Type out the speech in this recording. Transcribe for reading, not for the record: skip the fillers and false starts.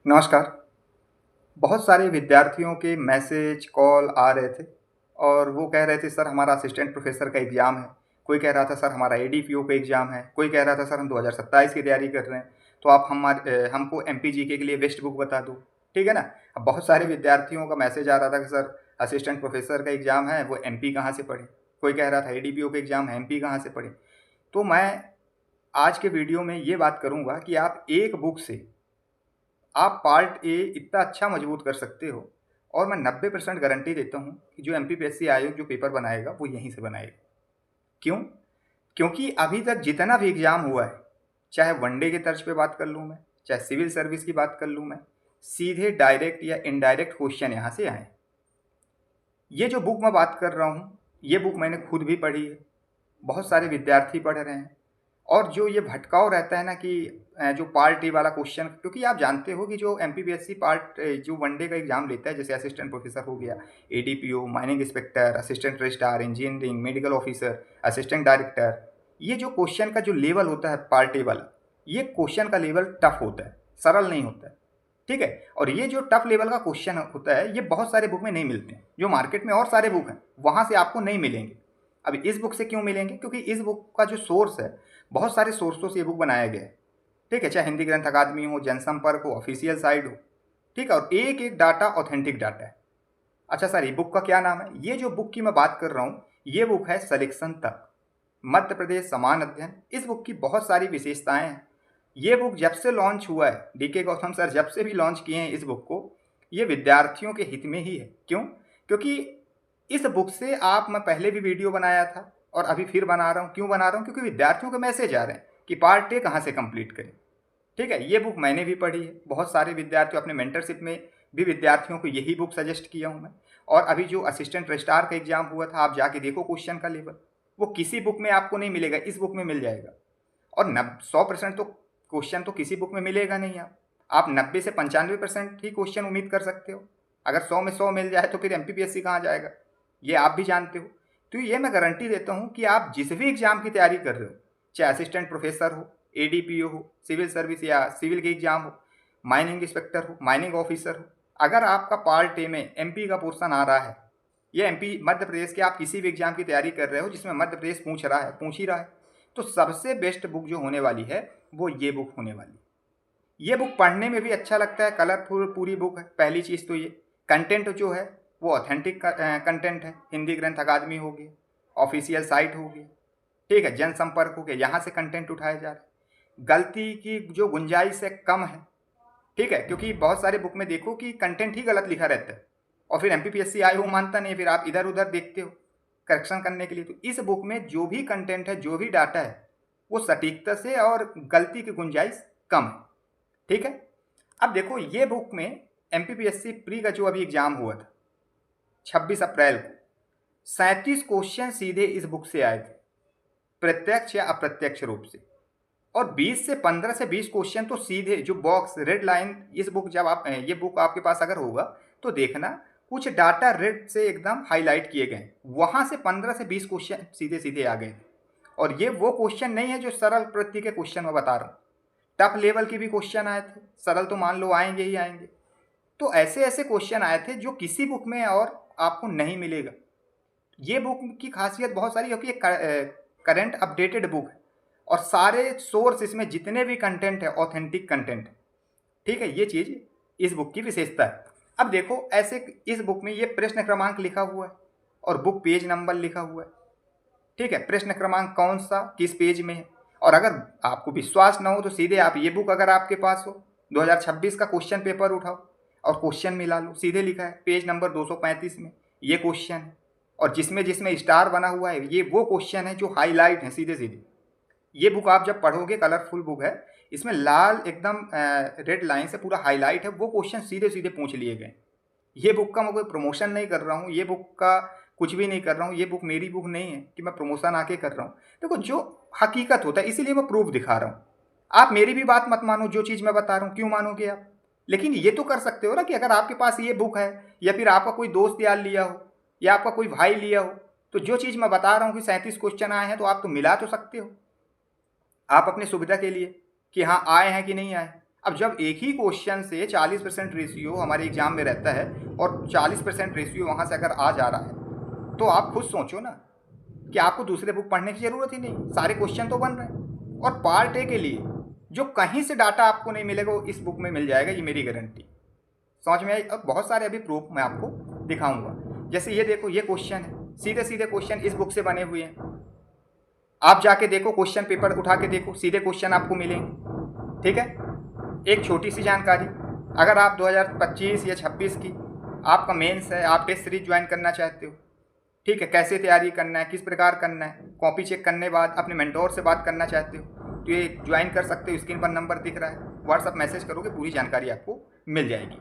नमस्कार। बहुत सारे विद्यार्थियों के मैसेज, कॉल आ रहे थे और वो कह रहे थे सर हमारा असिस्टेंट प्रोफ़ेसर का एग्ज़ाम है। कोई कह रहा था सर हमारा एडीपीओ का एग्ज़ाम है। कोई कह रहा था सर हम 2027 की तैयारी कर रहे हैं, तो आप हमको एमपीजीके के लिए बेस्ट बुक बता दो। ठीक है ना? अब बहुत सारे विद्यार्थियों का मैसेज आ रहा था कि सर असिस्टेंट प्रोफ़ेसर का एग्ज़ाम है, वो एमपी कहाँ से पढ़ें? कोई कह रहा था एडीपीओ का एग्ज़ाम है, एमपी कहाँ से पढ़ें? तो मैं आज के वीडियो में ये बात करूँगा कि आप एक बुक से आप पार्ट ए इतना अच्छा मजबूत कर सकते हो और मैं 90% गारंटी देता हूँ कि जो एमपीपीएससी आयोग जो पेपर बनाएगा वो यहीं से बनाएगा। क्यों? क्योंकि अभी तक जितना भी एग्ज़ाम हुआ है, चाहे वनडे के तर्ज पे बात कर लूँ मैं, चाहे सिविल सर्विस की बात कर लूँ मैं, सीधे डायरेक्ट या इनडायरेक्ट क्वेश्चन यहाँ से आए। ये जो बुक मैं बात कर रहा हूँ, ये बुक मैंने खुद भी पढ़ी है, बहुत सारे विद्यार्थी पढ़ रहे हैं। और जो ये भटकाव रहता है ना कि जो पार्ट ए वाला क्वेश्चन, क्योंकि आप जानते हो कि जो एमपीपीएससी जो वनडे का एग्जाम लेता है, जैसे असिस्टेंट प्रोफेसर हो गया, ADPO, mining inspector, assistant registrar, engineering, medical officer, assistant director, ये जो क्वेश्चन का जो लेवल होता है पार्ट ए वाला, ये क्वेश्चन का लेवल टफ होता है, सरल नहीं होता है। ठीक है? और ये जो टफ लेवल का क्वेश्चन होता है, ये बहुत सारे बुक में नहीं मिलते हैं। जो मार्केट में और सारे बुक हैं, वहाँ से आपको नहीं मिलेंगे। अब इस बुक से क्यों मिलेंगे? क्योंकि इस बुक का जो सोर्स है, बहुत सारे सोर्सों से ये बुक बनाया गया है। ठीक है? चाहे हिंदी ग्रंथ अकादमी हो, जनसंपर्क हो, ऑफिशियल साइट हो। ठीक है? और एक एक डाटा ऑथेंटिक डाटा है। अच्छा सर, ये बुक का क्या नाम है? ये जो बुक की मैं बात कर रहा हूँ, ये बुक है सिलेक्शन तक, मध्य प्रदेश समान अध्ययन। इस बुक की बहुत सारी विशेषताएं हैं। ये बुक जब से लॉन्च हुआ है, डीके गौतम सर जब से भी लॉन्च किए हैं इस बुक को, ये विद्यार्थियों के हित में ही है। क्यों? क्योंकि इस बुक से मैं पहले भी वीडियो बनाया था और अभी फिर बना रहा हूँ। क्यों बना रहा हूँ? क्योंकि विद्यार्थियों के मैसेज आ रहे हैं कि पार्ट ए कहाँ से कंप्लीट करें। ठीक है? ये बुक मैंने भी पढ़ी है, बहुत सारे विद्यार्थियों, अपने मेंटरशिप में भी विद्यार्थियों को यही बुक सजेस्ट किया हूँ मैं। और अभी जो असिस्टेंट रजिस्ट्रार का एग्जाम हुआ था, आप जाके देखो क्वेश्चन का लेवल, वो किसी बुक में आपको नहीं मिलेगा, इस बुक में मिल जाएगा। और 100% तो क्वेश्चन तो किसी बुक में मिलेगा नहीं। आप 90 से 95% ही क्वेश्चन उम्मीद कर सकते हो। अगर 100 में 100 मिल जाए तो फिर एमपीपीएससी कहाँ जाएगा, ये आप भी जानते हो। तो ये मैं गारंटी देता हूँ कि आप जिस भी एग्जाम की तैयारी कर रहे हो, चाहे असिस्टेंट प्रोफेसर हो, एडीपीओ हो, सिविल सर्विस या सिविल के एग्जाम हो, माइनिंग इंस्पेक्टर हो, माइनिंग ऑफिसर हो, अगर आपका पार्ट ए में एमपी का पोर्सन आ रहा है या एमपी मध्य प्रदेश के आप किसी भी एग्जाम की तैयारी कर रहे हो जिसमें मध्य प्रदेश पूछ ही रहा है, तो सबसे बेस्ट बुक जो होने वाली है वो ये बुक होने वाली है। ये बुक पढ़ने में भी अच्छा लगता है, कलरफुल पूरी बुक है। पहली चीज़ तो ये कंटेंट जो है वो ऑथेंटिक कंटेंट है। हिंदी ग्रंथ अकादमी होगी, ऑफिशियल साइट होगी, ठीक है, जनसंपर्क हो गया, यहाँ से कंटेंट उठाए जा रहे हैं। गलती की जो गुंजाइश है कम है। ठीक है? क्योंकि बहुत सारे बुक में देखो कि कंटेंट ही गलत लिखा रहता है और फिर एमपीपीएससी आए वो मानता नहीं, फिर आप इधर उधर देखते हो करेक्शन करने के लिए। तो इस बुक में जो भी कंटेंट है, जो भी डाटा है, वो सटीकता से और गलती की गुंजाइश कम है। ठीक है? अब देखो ये बुक में एमपीपीएससी प्री का जो अभी एग्जाम हुआ था 26 अप्रैल को, 37 क्वेश्चन सीधे इस बुक से आए थे, प्रत्यक्ष या अप्रत्यक्ष रूप से। और 15 से 20 क्वेश्चन तो सीधे जो बॉक्स रेड लाइन, इस बुक जब आप ये बुक आपके पास अगर होगा तो देखना, कुछ डाटा रेड से एकदम हाईलाइट किए गए, वहां से 15 से 20 क्वेश्चन सीधे सीधे आ गए। और ये वो क्वेश्चन नहीं है जो सरल प्रवृत्ति के क्वेश्चन मैं बता रहा हूँ, टफ लेवल के भी क्वेश्चन आए थे। सरल तो मान लो आएंगे ही आएंगे। तो ऐसे ऐसे क्वेश्चन आए थे जो किसी बुक में और आपको नहीं मिलेगा। ये बुक की खासियत बहुत सारी, क्योंकि करंट अपडेटेड बुक है और सारे सोर्स इसमें जितने भी कंटेंट है ऑथेंटिक कंटेंट है। ठीक है? ये चीज़ इस बुक की विशेषता है। अब देखो ऐसे इस बुक में ये प्रश्न क्रमांक लिखा हुआ है और बुक पेज नंबर लिखा हुआ है। ठीक है? प्रश्न क्रमांक कौन सा किस पेज में है। और अगर आपको विश्वास ना हो तो सीधे आप ये बुक अगर आपके पास हो, 2026 का क्वेश्चन पेपर उठाओ और क्वेश्चन मिला लो, सीधे लिखा है पेज नंबर 235 में ये क्वेश्चन है। और जिसमें जिसमें स्टार बना हुआ है ये वो क्वेश्चन है जो हाईलाइट है सीधे सीधे। ये बुक आप जब पढ़ोगे, कलरफुल बुक है, इसमें लाल एकदम रेड लाइन से पूरा हाईलाइट है, वो क्वेश्चन सीधे सीधे पूछ लिए गए। ये बुक का मैं कोई प्रमोशन नहीं कर रहा हूँ, ये बुक का कुछ भी नहीं कर रहा हूँ, ये बुक मेरी बुक नहीं है कि मैं प्रमोशन आके कर रहा हूँ। देखो जो हकीकत होता है इसीलिए मैं प्रूफ दिखा रहा हूँ। आप मेरी भी बात मत मानो, जो चीज़ मैं बता रहा हूँ क्यों मानोगे आप? लेकिन ये तो कर सकते हो ना कि अगर आपके पास ये बुक है या फिर आपका कोई दोस्त यार लिया हो या आपका कोई भाई लिया हो, तो जो चीज़ मैं बता रहा हूँ कि 37 क्वेश्चन आए हैं, तो आप तो मिला तो सकते हो आप अपनी सुविधा के लिए कि हाँ आए हैं कि नहीं आए। अब जब एक ही क्वेश्चन से 40% रेशियो हमारे एग्जाम में रहता है और 40% रेशियो वहाँ से अगर आ जा रहा है, तो आप खुद सोचो ना कि आपको दूसरे बुक पढ़ने की ज़रूरत ही नहीं, सारे क्वेश्चन तो बन रहे हैं। और पार्ट ए के लिए जो कहीं से डाटा आपको नहीं मिलेगा वो इस बुक में मिल जाएगा, ये मेरी गारंटी। समझ में आई? अब बहुत सारे अभी प्रूफ मैं आपको दिखाऊंगा। जैसे ये देखो, ये क्वेश्चन है, सीधे सीधे क्वेश्चन इस बुक से बने हुए हैं। आप जाके देखो, क्वेश्चन पेपर उठा के देखो, सीधे क्वेश्चन आपको मिलेंगे। ठीक है, एक छोटी सी जानकारी, अगर आप 2025 या 26 की आपका मेंस है, आप टेस्ट सीरीज ज्वाइन करना चाहते हो, ठीक है, कैसे तैयारी करना है, किस प्रकार करना है, कॉपी चेक करने बाद अपने मेंटोर से बात करना चाहते हो, तो ये ज्वाइन कर सकते हो। स्क्रीन पर नंबर दिख रहा है, व्हाट्सअप मैसेज करोगे, पूरी जानकारी आपको मिल जाएगी।